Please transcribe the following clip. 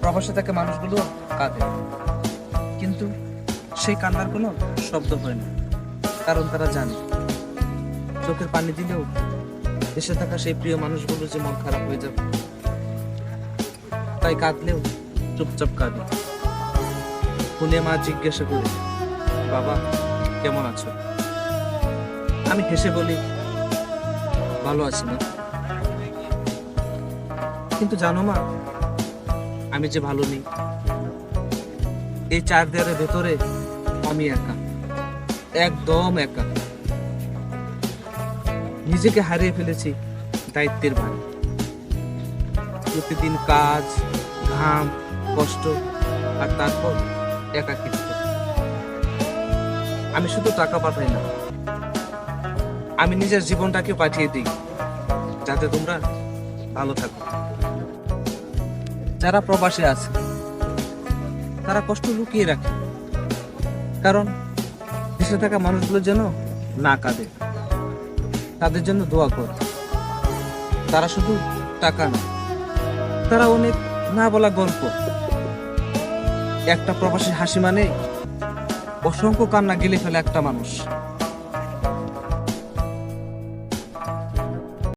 প্রবাসে থাকা মানুষগুলো কাঁদে, কিন্তু সেই কান্নার কোনো শব্দ হয় না, কারণ তারা জানে চোখের পানি দিলেও দেশে থাকা সেই প্রিয় মানুষগুলো যে মন খারাপ হয়ে যাবে, তাই কাঁদলেও চুপচাপ কাঁদে। ফোনে মা জিজ্ঞাসা করে, বাবা কেমন আছো? আমি হেসে বলি, ভালো আছি না। কিন্তু জানো মা, আমি যে ভালো নেই। এই চার দেয়ালের ভেতরে আমি একা, একদম একা। নিজেকে হারিয়ে ফেলেছি দায়িত্বের ভারে। প্রতিদিন কাজ, ঘাম, কষ্ট, আর তারপর একাকিত্ব। আমি শুধু টাকা পাঠাই না, আমি নিজের জীবনটাকে পাঠিয়ে দিই, যাতে তোমরা ভালো থাকো। যারা প্রবাসে আছে তারা কষ্ট লুকিয়ে রাখে, কারণ দেশে থাকা মানুষগুলো যেন না কাঁদে। তাদের জন্য দোয়া কর। তারা শুধু টাকা না, তারা অনেক না বলা গল্প। একটা প্রবাসী হাসি মানে অসংখ্য কান্না গিলে ফেলে একটা মানুষ।